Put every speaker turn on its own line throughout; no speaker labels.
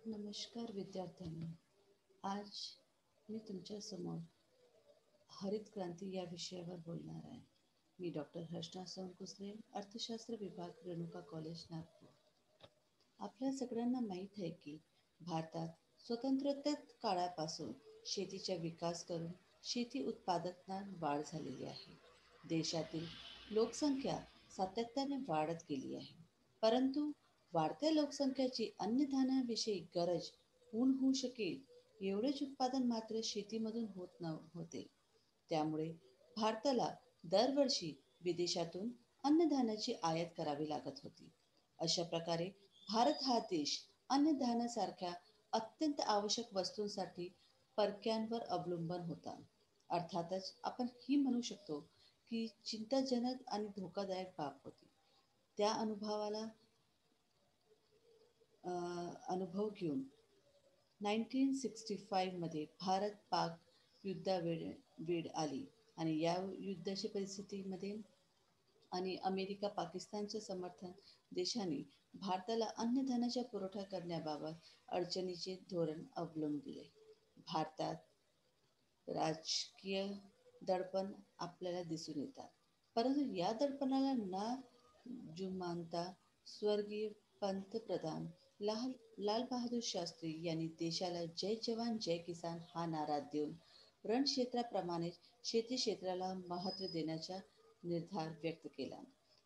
नमस्कार विद्यार्थ्यांनो. आज मी तुमच्या समोर हरित क्रांती या विषयावर बोलणार आहे. मी डॉक्टर हर्षना सोनकुसरे, अर्थशास्त्र विभाग, रेणुका कॉलेज, नागपूर. आपल्या सगळ्यांना माहीत आहे की भारतात स्वतंत्रता काळापासून शेतीचा विकास करून शेती उत्पादनात वाढ झालेली आहे. देशातील लोकसंख्या सातत्याने वाढत गेली आहे. परंतु वाढत्या लोकसंख्येची अन्नधान्याविषयी गरज पूर्ण होऊ शकेल एवढेच उत्पादन मात्र शेतीमधून होते. त्यामुळे भारताला दरवर्षी विदेशातून अन्नधान्याची आयात करावी लागत होती. अशा प्रकारे भारत हा देश अन्नधान्यासारख्या अत्यंत आवश्यक वस्तूंसाठी परक्यांवर अवलंबून होता. अर्थातच आपण ही म्हणू शकतो की चिंताजनक आणि धोकादायक बाब होती. त्या अनुभव घेऊन 1965 मध्ये भारत पाक वेळ आली आणि या युद्धाच्या परिस्थितीमध्ये आणि अमेरिका पाकिस्तानचे समर्थन देशाने भारताला अन्नधान्याचा पुरवठा करण्याबाबत अडचणीचे धोरण अवलंबिले. भारतात राजकीय दडपण आपल्याला दिसून येतात. परंतु या दडपणाला न जुमानता स्वर्गीय पंतप्रधान लाल बहादूर शास्त्री यांनी देशाला जय जवान जय किसान हा नारा देऊन रणक्षेत्राप्रमाणे शेती क्षेत्राला महत्त्व देण्याचा निर्धार व्यक्त केला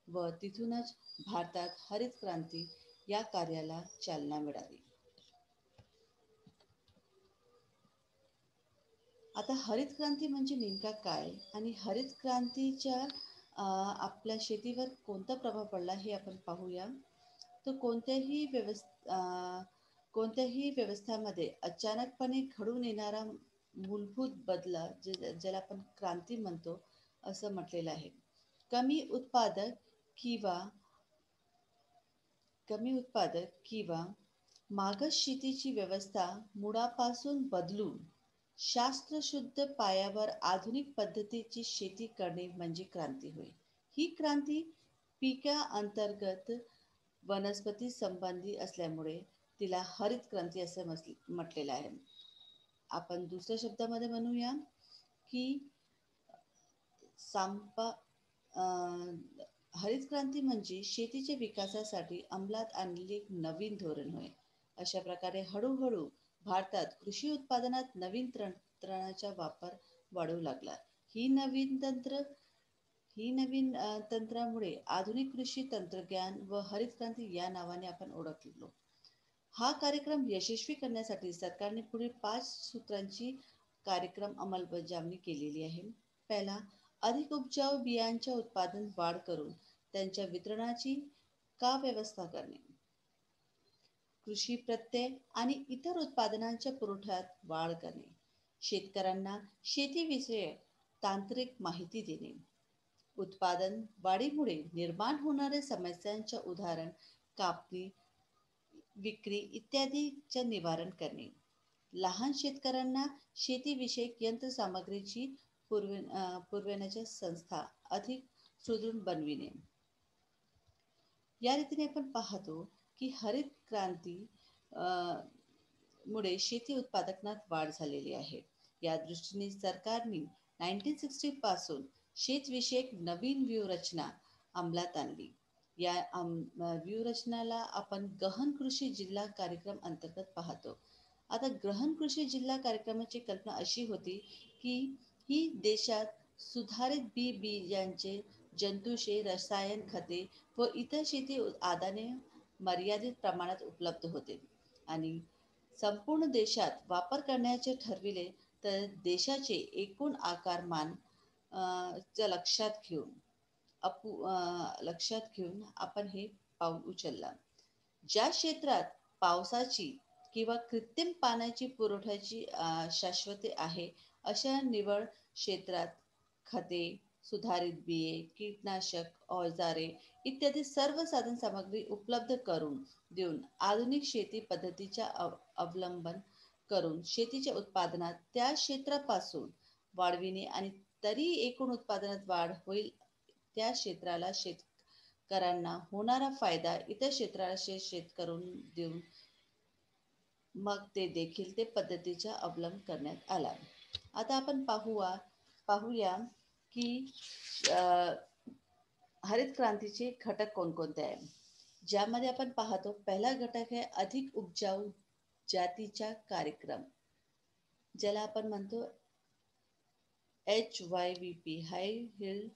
व तिथूनच भारतात हरित क्रांती या कार्याला चालना मिळाली. आता हरित क्रांती म्हणजे नेमका काय आणि हरित क्रांतीच्या आपल्या शेतीवर कोणता प्रभाव पडला हे आपण पाहूया. तर कोणत्याही व्यवस्थामध्ये अचानकपणे घडून येणारा मूलभूत बदल ज्याला आपण क्रांती म्हणतो असं म्हटलेलं आहे. कमी उत्पादक किंवा मागास शेतीची व्यवस्था मुळापासून बदलून शास्त्रशुद्ध पायावर आधुनिक पद्धतीची शेती करणे म्हणजे क्रांती होय. ही क्रांती पिका अंतर्गत वनस्पती संबंधी असल्यामुळे तिला हरित क्रांती असे म्हटलेलं आहे. आपण दुसऱ्या शब्दामध्ये म्हणूया की हरित क्रांती म्हणजे शेतीच्या विकासासाठी अंमलात आणलेले एक नवीन धोरण होय. अशा प्रकारे हळूहळू भारतात कृषी उत्पादनात नवीन तंत्रज्ञानाचा वापर वाढू लागला. ही नवीन तंत्रामुळे आधुनिक कृषी तंत्रज्ञान व हरित क्रांती या नावाने आपण ओळखलो. हा कार्यक्रम यशस्वी करण्यासाठी सरकारने पुढील 5 सूत्रांची कार्यक्रम अंमलबजावणी केलेली आहे. पहिला, अधिक उपजाऊ बियांच्या उत्पादन वाढ करून त्यांच्या वितरणाची व्यवस्था करणे. कृषी प्रत्यय आणि इतर उत्पादनांच्या पुरवठ्यात वाढ करणे. शेतकऱ्यांना शेतीविषयक तांत्रिक माहिती देणे. उत्पादन वाढीमुळे निर्माण होणाऱ्या समस्यांचे उदाहरण कापणी, विक्री इत्यादीचे निवारण करणे. लहान शेतकऱ्यांना शेतीविषयक यंत्रसामग्रीची पुरवण्याच्या संस्था अधिक सुदृढ बनविणे. या रीतीने आपण पाहतो की हरित क्रांती मुळे शेती उत्पादनात वाढ झालेली आहे. या दृष्टीने सरकारने 1960 पासून शेतविषयक नवीन व्यूहरचना अंमलात आणली. या व्यूहरचनाला आपण गहन कृषी जिल्हा कार्यक्रम अंतर्गत पाहतो. आता गहन कृषी जिल्हा कार्यक्रमाची कल्पना अशी होती की ही देशात सुधारित बियाणे, जंतुशे, रसायन खते व इतर शेती आदाने मर्यादित प्रमाणात उपलब्ध होते आणि संपूर्ण देशात वापर करण्याचे ठरविले तर देशाचे एकूण आकारमान लक्षात घेऊन आपण हे पाऊल उचलला. ज्या क्षेत्रात पावसाची किंवा कृत्रिम पाण्याची पुरवठ्याची शाश्वती आहे अशा निवड क्षेत्रात खते, सुधारित बिये, कीटकनाशक, औजारे इत्यादी सर्व साधन सामग्री उपलब्ध करून देऊन आधुनिक शेती पद्धतीचा अवलंबन करून शेतीच्या उत्पादनात त्या क्षेत्रापासून वाढविणे आणि तरी एकूण उत्पादनात वाढ होईल त्या क्षेत्राला शेतकऱ्यांना होणारा फायदा इतर क्षेत्राला शेत करून देऊन मग ते देखील ते पद्धतीचा अवलंब करण्यात आला. आता आपण पाहूया की अ, हरित क्रांतीचे घटक कोणकोणते आहे. ज्यामध्ये आपण पाहतो पहिला घटक आहे अधिक उपजाऊ जातीचा कार्यक्रम, ज्याला आपण म्हणतो HYVP, हाय हिल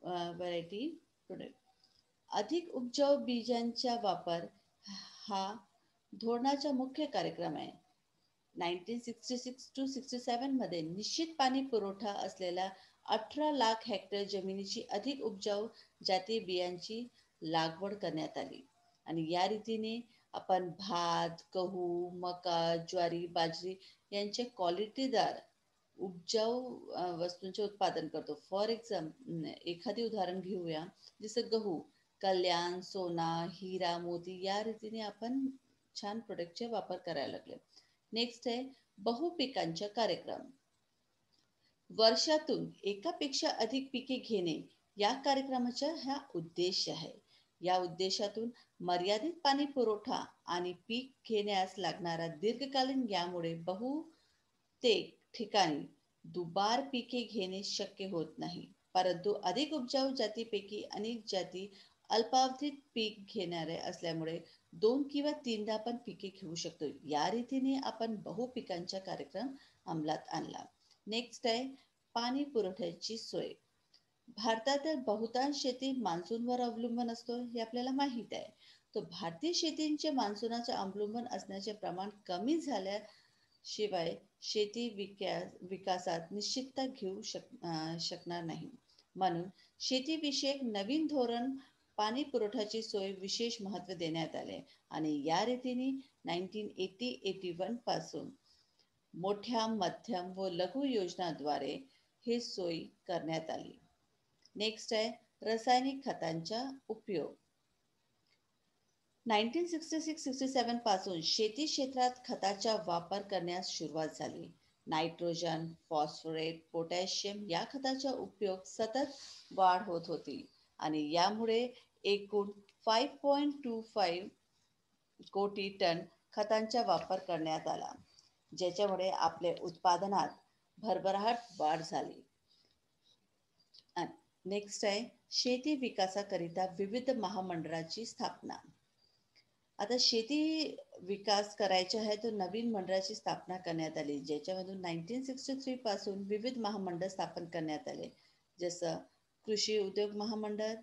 व्हरायटी प्रोडक्ट. अधिक उपजाऊ बीजांचा वापर हा धोरणाचा मुख्य कार्यक्रम आहे. 1966 to 67 मध्ये निश्चित पाणी पुरवठा असलेल्या 18 लाख हेक्टर जमिनीची अधिक उपजाऊ जाती बियांची लागवड करण्यात आली. आणि या रीतीने आपण भात, गहू, मका, ज्वारी, बाजरी यांचे क्वालिटीदार उपजाऊ वस्तूंचे उत्पादन करतो. फॉर एक्झाम्पल एखादी उदाहरण घेऊया, जसं गहू, कल्याण, सोना, हिरा, मोती या रीतीने आपण छान प्रोडक्टचे वापर करायला लागले. नेक्स्ट आहे बहुपिकांचा कार्यक्रम. वर्षातून एकापेक्षा अधिक पिके घेणे या कार्यक्रमाचा हा उद्देश आहे. या उद्देशातून मर्यादित पाणी पुरवठा आणि पीक घेण्यास लागणारा दीर्घकालीन यामुळे बहुतेक ठिकाणी दुबार पिके घेणे शक्य होत नाही. परंतु अधिक उपजाऊ जातीपैकी अनेक जाती अल्पावधीत पीक घेणारे असल्यामुळे 2 किंवा 3दा पण पिके घेऊ शकतो. या रीतीने आपण बहुपिकांचा कार्यक्रम अंमलात आणला. नेक्स्ट आहे पाणी पुरवठ्याची सोय. भारतातील बहुतांश शेती मान्सूनवर अवलंबून असतो हे आपल्याला माहीत आहे. तर भारतीय शेतीचे मान्सूनाचे अवलंबून असण्याचे प्रमाण कमी झाल्याशिवाय शेती विकासात निश्चितता शकणार नाही. म्हणून शेतीविषयक नवीन धोरण पाणी पुरवठ्याची सोय विशेष महत्त्व देण्यात आले आणि या रीतीने 1981 पासून मोठ्या, मध्यम व लघु योजनाद्वारे ही सोय करण्यात आली. नेक्स्ट आहे रासायनिक खतांचा उपयोग. 1966-67 पासून शेती क्षेत्रात खताचा वापर करण्यास सुरुवात झाली. नायट्रोजन, फॉस्फरेट, पोटॅशियम या खताचा उपयोग सतत वाढ होत होती आणि यामुळे एकूण 5.25 कोटी टन खतांचा वापर करण्यात आला, ज्याच्यामुळे आपल्या उत्पादनात भरभराट वाढ झाली. नेक्स्ट आहे शेती विकासाकरिता विविध महामंडळाची स्थापना. आता शेती विकास करायचा आहे तर नवीन मंडळाची स्थापना करण्यात आली, ज्याच्यामधून 1963 पासून विविध महामंडळ स्थापन करण्यात आले, जसं कृषी उद्योग महामंडळ,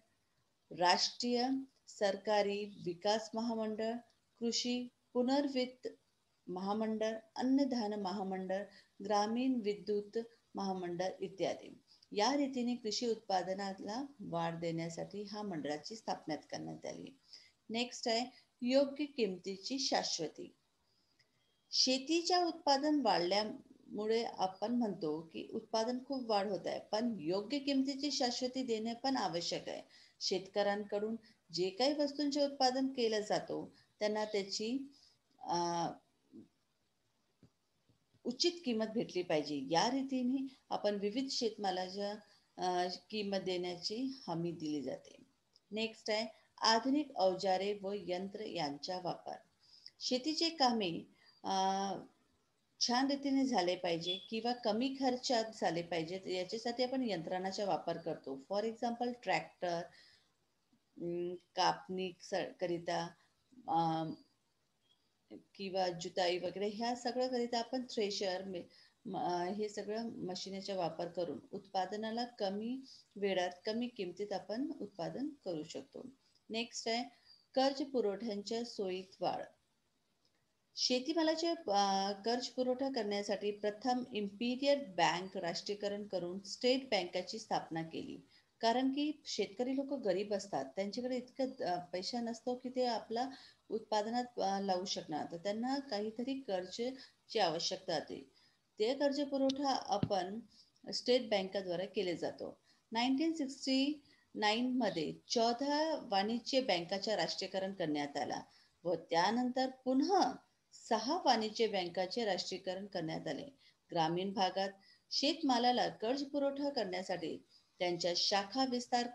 राष्ट्रीय सरकारी विकास महामंडळ, कृषी पुनर्वित्त महामंडळ, अन्नधान्य महामंडळ, ग्रामीण विद्युत महामंडळ इत्यादी. या रीतीने कृषी उत्पादनाला वाढ देण्यासाठी हा मंडळाची स्थापना करण्यात आली. नेक्स्ट आहे योग्य किमतीची शाश्वती. शेतीच्या उत्पादन वाढल्यामुळे आपण म्हणतो की उत्पादन खूप वाढ होत आहे, पण योग्य किमतीची शाश्वती देणे पण आवश्यक आहे. शेतकऱ्यांकडून जे काही वस्तूंचे उत्पादन केलं जातो त्यांना त्याची उचित किंमत भेटली पाहिजे. या रीतीने आपण विविध शेतमालाच्या किंमत देण्याची हमी दिली जाते. नेक्स्ट आहे आधुनिक अवजारे व यंत्र यांचा वापर. शेतीचे कामे छान रीतीने झाले पाहिजे किंवा कमी खर्चात झाले पाहिजेत, याच्यासाठी आपण यंत्रणाचा वापर करतो. फॉर एक्झाम्पल ट्रॅक्टर, कापणी करिता किंवा जुताई वगैरे ह्या सगळं करिता आपण थ्रेशर हे सगळं मशीनचा वापर करून उत्पादनाला कमी वेळात कमी किमतीत आपण उत्पादन करू शकतो. नेक्स्ट आहे कर्ज पुरवठ्यांच्या सोयीत वाढ. शेतीमालाचे कर्ज पुरवठा करण्यासाठी प्रथम इम्पिरियल बँक राष्ट्रीयकरण करून स्टेट बँकेची स्थापना केली. कारण की शेतकरी लोक गरीब असतात, त्यांच्याकडे इतकं पैसा नसतो की ते आपला उत्पादनात लावू शकणार, तर त्यांना काहीतरी कर्जची आवश्यकता असते. ते कर्ज पुरवठा आपण स्टेट बँकेद्वारे केले जातो. 1969 मध्ये 14 वाणिज्य बँकाचे राष्ट्रीयकरण करण्यात आला व त्यानंतर पुन्हा 6 वाणिज्य बँकाचे राष्ट्रीयकरण करण्यात आले. ग्रामीण भागात शेतमालाला कर्ज पुरवठा करण्यासाठी त्यांच्या शाखा विस्तार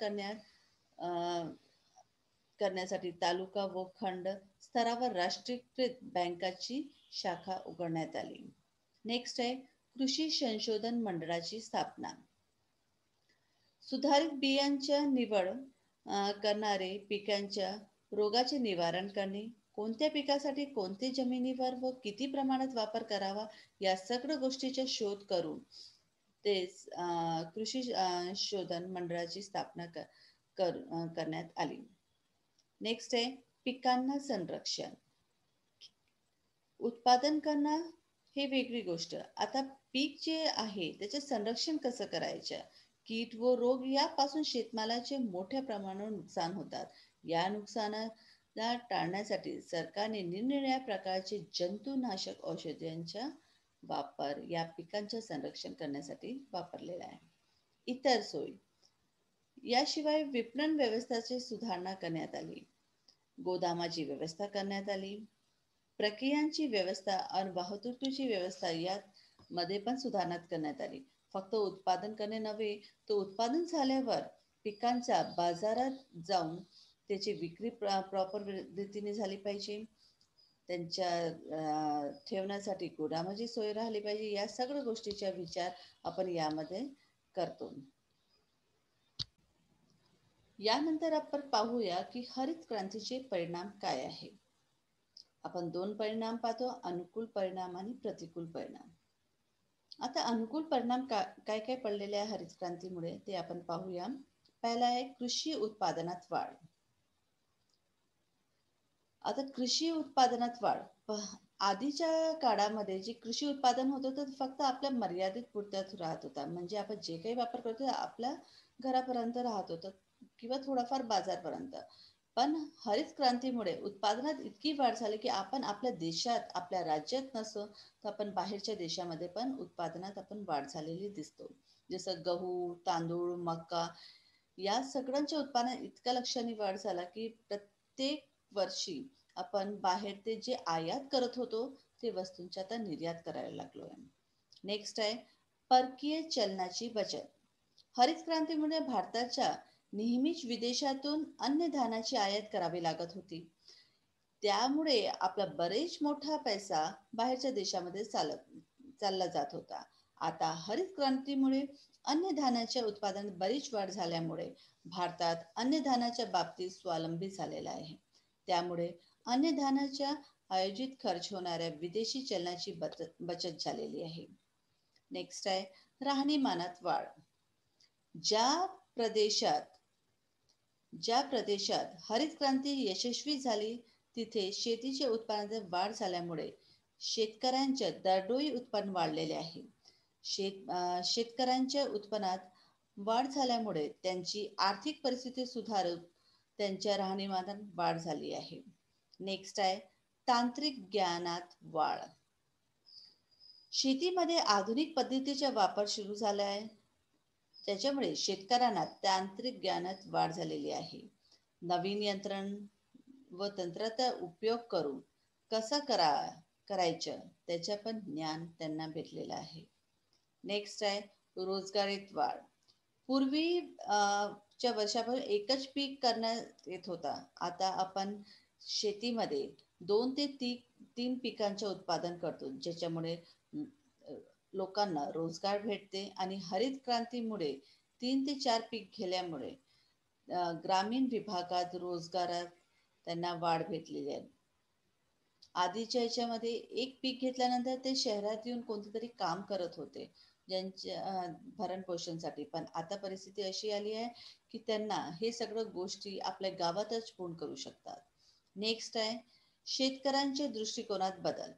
करण्यासाठी तालुका व खंड स्तरावर राष्ट्रीयकृत बँकाची शाखा उघडण्यात आली. नेक्स्ट आहे कृषी संशोधन मंडळाची स्थापना. सुधारित बियांच्या निवड करणारे पिकांच्या रोगाचे निवारण करणे, कोणत्या पिकासाठी कोणते जमिनीवर व किती प्रमाणात वापर करावा या सगळ्या गोष्टीचा शोध करून ते कृषी शोधन मंडळाची स्थापना करण्यात आली. नेक्स्ट आहे पिकांना संरक्षण. उत्पादन करणं हे वेगळी गोष्ट. आता पीक जे आहे त्याचे संरक्षण कसं करायचं? कीड व रोग यापासून शेतमालाचे मोठ्या प्रमाणावर नुकसान होतात. या नुकसानाला टाळण्यासाठी सरकारने निरनिराळ्या प्रकारचे जंतुनाशक औषधांचा वापर या पिकांचे संरक्षण करण्यासाठी वापरलेला आहे. इतर सोयी याशिवाय विपणन व्यवस्थेची सुधारणा करण्यात आली. गोदामाची व्यवस्था करण्यात आली. प्रक्रियांची व्यवस्था आणि वाहतुकीची व्यवस्था यात मध्ये पण सुधारणा करण्यात आली. फक्त उत्पादन करणे नव्हे, तर उत्पादन झाल्यावर पिकांचा बाजारात जाऊन त्याची विक्री प्रॉपर रीतीने झाली पाहिजे. त्यांच्या ठेवण्यासाठी गोदामाची सोय राहिली पाहिजे. या सगळ्या गोष्टीचा विचार आपण यामध्ये करतो. यानंतर आपण पाहूया की हरित क्रांतीचे परिणाम काय आहे. आपण दोन परिणाम पाहतो, अनुकूल परिणाम आणि प्रतिकूल परिणाम. आता अनुकूल परिणाम काय काय पडलेले आहे हरित क्रांतीमुळे ते आपण पाहूया. पहिला आहे कृषी उत्पादनात वाढ. आता कृषी उत्पादनात वाढ. आधीच्या काळामध्ये जे कृषी उत्पादन होत होतं ते फक्त आपल्या मर्यादित पुरत्याच राहत होता. म्हणजे आपण जे काही वापर करतो आपल्या घरापर्यंत राहत होतं किंवा थोडाफार बाजारपर्यंत. पण हरित क्रांतीमुळे उत्पादनात इतकी वाढ झाली की आपण आपल्या देशात आपल्या राज्यात नसो तर आपण बाहेरच्या देशामध्ये पण उत्पादनात आपण वाढ झालेली दिसतो. जसं गहू, तांदूळ, मका या सगळ्यांच्या उत्पादनात इतक्या लक्षणीय वाढ झाला की प्रत्येक वर्षी आपण बाहेर ते जे आयात करत होतो ते वस्तूंच्या आता निर्यात करायला लागलो आहे. नेक्स्ट आहे परकीय चलनाची बचत. हरित क्रांतीमुळे भारताच्या नेहमीच विदेशातून अन्नधान्याची आयात करावी लागत होती. त्यामुळे आपला बरेच मोठा पैसा बाहेरच्या देशामध्ये चालला जात होता. आता हरित क्रांतीमुळे अन्नधान्याच्या उत्पादनात बरीच वाढ झाल्यामुळे भारतात अन्नधान्याच्या बाबतीत स्वावलंबी झालेला आहे. त्यामुळे अन्नधान्याच्या आयोजित खर्च होणाऱ्या विदेशी चलनाची बचत झालेली आहे. नेक्स्ट आहे राहणीमानात वाढ. ज्या प्रदेशात हरित क्रांती यशस्वी झाली तिथे शेतीच्या उत्पादनात वाढ झाल्यामुळे शेतकऱ्यांच्या दरडोई उत्पन्न वाढलेले आहे. शेतकऱ्यांच्या उत्पन्नात वाढ झाल्यामुळे त्यांची आर्थिक परिस्थिती सुधारून त्यांच्या राहणीमानात वाढ झाली आहे. नेक्स्ट आहे तांत्रिक ज्ञानात वाढ. शेतीमध्ये आधुनिक पद्धतीचा वापर सुरू झाला आहे. त्याच्यामुळे शेतकऱ्यांना तांत्रिक ज्ञानात वाढ झालेली आहे. नवीन यंत्रण व तंत्राचा उपयोग करून कसं करायचं त्याच्या पण ज्ञान त्यांना भेटलेलं आहे. नेक्स्ट आहे रोजगारीत वाढ. पूर्वी च्या वर्षापासून एकच पीक करण्यात येत होता. आता आपण शेतीमध्ये 2 ते 3 पिकांचे उत्पादन करतो, ज्याच्यामुळे लोकांना रोजगार भेटते आणि हरित क्रांतीमुळे 3 ते 4 पीक घेतल्यामुळे ग्रामीण विभागात रोजगारात त्यांना वाढ भेटलेली आहे. आधीच्या याच्यामध्ये एक पीक घेतल्यानंतर ते शहरात येऊन कोणते तरी काम करत होते ज्यांच्या भरण पोषणासाठी. पण आता परिस्थिती अशी आली आहे की त्यांना हे सगळं गोष्टी आपल्या गावातच पूर्ण करू शकतात. नेक्स्ट आहे शेतकऱ्यांच्या दृष्टिकोनात बदल.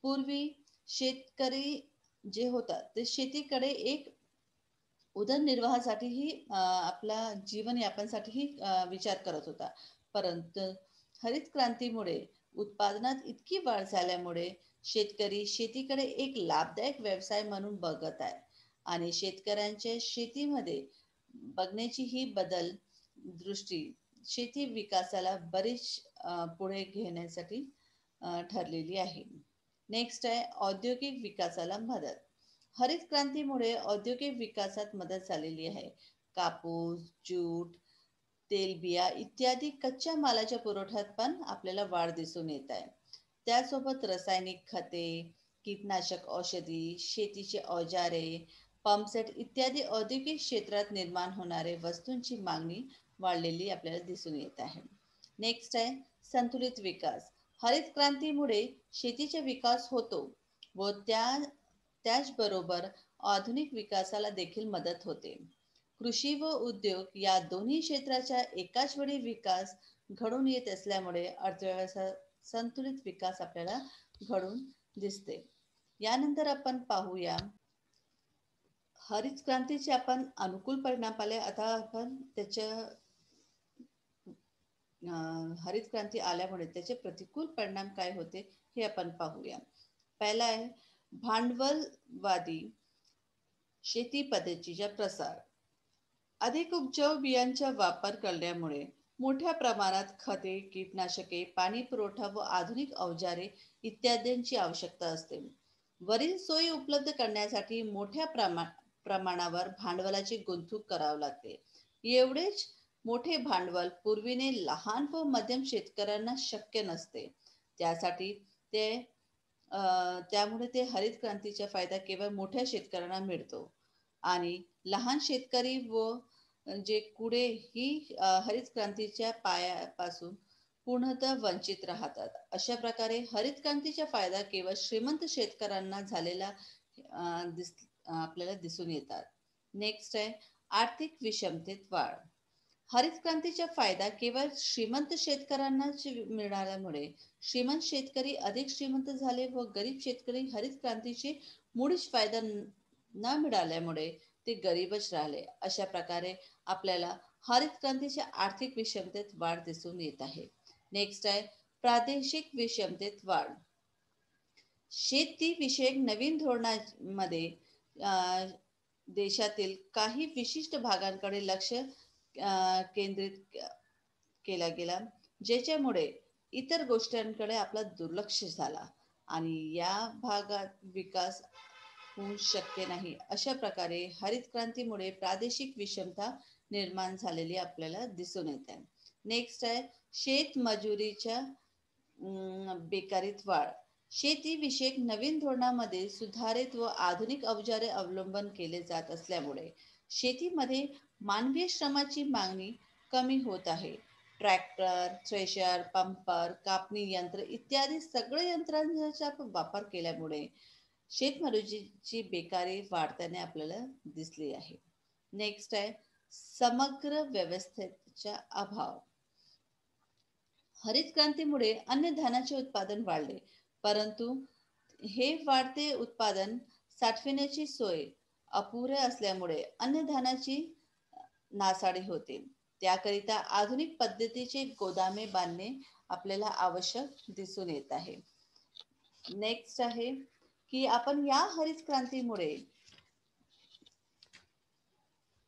पूर्वी शेतकरी जे होतात ते शेतीकडे एक उदरनिर्वाहासाठीही आपला जीवनयापनासाठीही विचार करत होता. परंतु हरित क्रांतीमुळे उत्पादनात इतकी वाढ झाल्यामुळे शेतकरी शेतीकडे एक लाभदायक व्यवसाय म्हणून बघत आहे आणि शेतकऱ्यांच्या शेतीमध्ये बघण्याची ही बदल दृष्टी शेती विकासाला बरीच पुढे घेण्यासाठी ठरलेली आहे. नेक्स्ट आहे औद्योगिक विकासाला मदत. हरित क्रांतीमुळे औद्योगिक विकासात मदत झालेली आहे. कापूस, ज्यूट, तेलबिया इत्यादी कच्च्या मालाच्या पुरवठ्यात पण आपल्याला वाढ दिसून येत आहे. त्यासोबत रासायनिक खते, कीटनाशक औषधी, शेतीचे अवजारे, पंपसेट इत्यादी औद्योगिक क्षेत्रात निर्माण होणारे वस्तूंची मागणी वाढलेली आपल्याला दिसून येत आहे. नेक्स्ट आहे संतुलित विकास. हरित क्रांतीमुळे शेतीचा विकास होतो व त्याचबरोबर आधुनिक विकासाला देखील मदत होते. कृषी व उद्योग या दोन्ही क्षेत्राच्या एकाच वेळी विकास घडून येत असल्यामुळे अर्थव्यवस्था संतुलित विकास आपल्याला घडून दिसते. यानंतर आपण पाहूया हरित क्रांतीचे आपण अनुकूल परिणाम पाहिले. आता आपण त्याच्या हरित क्रांती आल्यामुळे त्याचे प्रतिकूल परिणाम काय होते हे आपण पाहूया. पहिला आहे भांडवलवादी शेती पद्धतीचा प्रसार. अधिक उपजाऊ बियांचा वापर करण्यामुळे मोठ्या प्रमाणात खते, कीटनाशके, पाणी पुरवठा व आधुनिक अवजारे इत्यादींची आवश्यकता असते. वरील सोयी उपलब्ध करण्यासाठी मोठ्या प्रमाणावर भांडवलाची गुंतवणूक करावी लागते. एवढेच मोठे भांडवल पूर्वीने लहान व मध्यम शेतकऱ्यांना शक्य नसते. त्यासाठी ते त्यामुळे ते हरित क्रांतीचा फायदा केवळ मोठ्या शेतकऱ्यांना मिळतो आणि लहान शेतकरी व जे पुढे ही हरित क्रांतीच्या पायापासून पूर्णतः वंचित राहतात. अशा प्रकारे हरित क्रांतीचा फायदा केवळ श्रीमंत शेतकऱ्यांना झालेला आपल्याला दिसून येतात. नेक्स्ट आहे आर्थिक विषमतेत वाढ. हरित क्रांतीचा फायदा केवळ श्रीमंत शेतकऱ्यांनाच मिळाल्यामुळे श्रीमंत शेतकरी अधिक श्रीमंत झाले व गरीब शेतकरी हरित क्रांतीचे मुळीच फायदा न मिळाल्यामुळे ते गरीबच राहिले. अशा प्रकारे आपल्याला हरित क्रांतीच्या आर्थिक विषमतेत वाढ दिसून येत आहे. नेक्स्ट आहे प्रादेशिक विषमतेत वाढ. शेती विषयक नवीन धोरणामध्ये देशातील काही विशिष्ट भागांकडे लक्ष केंद्रित केला गेला, ज्याच्यामुळे इतर गोष्टींकडे आपला दुर्लक्ष झाला आणि या भागात विकास होऊ शक्य नाही. अशा प्रकारे हरित क्रांतीमुळे प्रादेशिक विषमता निर्माण झालेली आपल्याला दिसून येते. नेक्स्ट आहे शेतमजुरीच्या बेकारीत वाढ. शेती विषयक नवीन धोरणामध्ये सुधारित व आधुनिक अवजारे अवलंबन केले जात असल्यामुळे शेतीमध्ये मानवी श्रमाची मागणी कमी होत आहे. ट्रॅक्टर, थ्रेशर, पंपर, कापणी यंत्र इत्यादी सगळे यंत्रांचा वापर केल्यामुळे शेतमजुरीची बेकारी वाढताना आपल्याला दिसली आहे. नेक्स्ट आहे समग्र व्यवस्थेचा अभाव. हरित क्रांतीमुळे अन्नधान्याचे उत्पादन वाढले, परंतु हे वाढते उत्पादन साठवण्याची सोय अपुरे असल्यामुळे अन्नधान्याची नासाडी होते. त्याकरिता आधुनिक पद्धतीचे गोदामे बांधणे आपल्याला आवश्यक दिसून येत आहे. नेक्स्ट आहे की आपण या हरित क्रांतीमुळे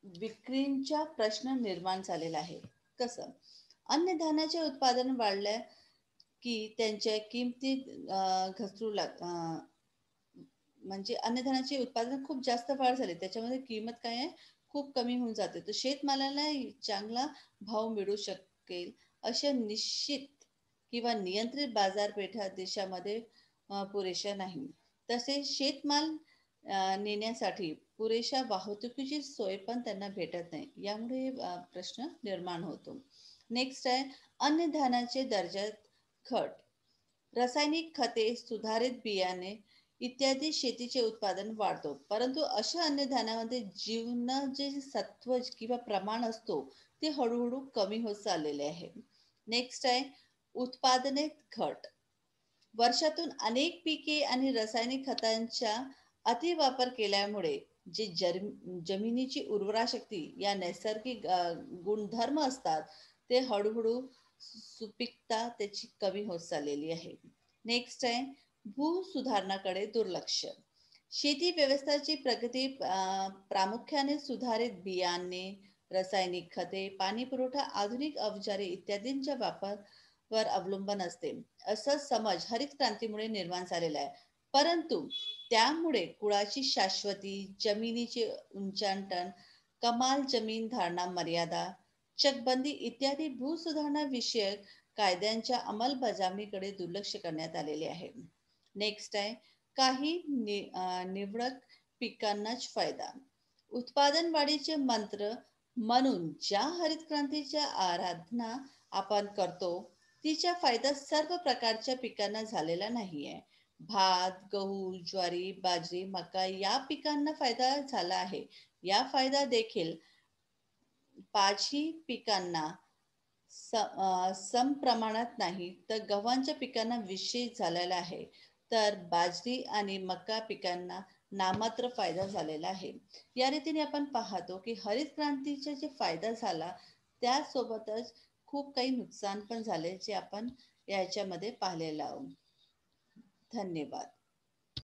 विक्रीचा प्रश्न निर्माण झालेला आहे. कसं? अन्नधान्याचे उत्पादन वाढल्या की त्यांच्या किमती घसरू म्हणजे अन्नधान्याचे उत्पादन खूप जास्त वाढ झाली, त्याच्यामध्ये किंमत काय आहे खूप कमी होऊन जाते. तर शेतमालाला चांगला भाव मिळू शकेल अशा निश्चित किंवा नियंत्रित बाजारपेठा देशामध्ये पुरेशा नाही. तसेच शेतमाल नेण्यासाठी पुरेशा वाहतुकीची सोय पण त्यांना भेटत नाही. यामुळे प्रश्न निर्माण होतो. नेक्स्ट आहे अन्नधान्याचे दर्जात घट. रासायनिक खते, सुधारित बियाणे इत्यादी शेतीचे उत्पादन वाढतो, परंतु अशा अन्नधान्यामध्ये जीवनाचे सत्व किंवा प्रमाण असतो ते हळूहळू कमी होत चाललेले आहे. नेक्स्ट आहे उत्पादनेत घट. वर्षातून अनेक पिके आणि रासायनिक खतांचा अतिवापर केल्यामुळे जे जमिनीची उर्वरा शक्ती या नैसर्गिक गुणधर्म असतात ते हळूहळू सुपीकता त्याची कमी होत चाललेली आहे. नेक्स्ट आहे भूसुधारणाकडे दुर्लक्ष. शेती व्यवस्थेची प्रगती प्रामुख्याने सुधारित बियाणे, रासायनिक खते, पाणी पुरवठा, आधुनिक अवजारे इत्यादींच्या वापरावर अवलंबून असते असा समज हरित क्रांतीमुळे निर्माण झालेला आहे. परंतु त्यामुळे कुळाची शाश्वती, जमिनीचे उच्चाटन, कमाल जमीन धारणा मर्यादा चकबंदी इत्यादी भूसुधारणा विषयक कायद्यांच्या अंमलबजावणीकडे दुर्लक्ष करण्यात आलेले आहे. नेक्स्ट आहे काही निवडक पिकांनाच फायदा. उत्पादन वाढीचे मंत्र म्हणून ज्या हरित क्रांतीच्या आराधना आपण करतो तिचा फायदा सर्व प्रकारच्या पिकांना झालेला नाहीये. भात, गहू, ज्वारी, बाजरी, मका या पिकांना फायदा झाला आहे. या फायदा देखील पाचही पिकांना सम प्रमाणात नाही तर गव्हाच्या पिकांना विशेष झालेला आहे. तर बाजरी आणि मका पिकांना नामात्र फायदा झालेला आहे. या रीतीने आपण पाहतो की हरित क्रांतीचा जे फायदा झाला त्यासोबतच खूप काही नुकसान पण झाले जे आपण याच्यामध्ये पाहिलेलं आहोत. धन्यवाद.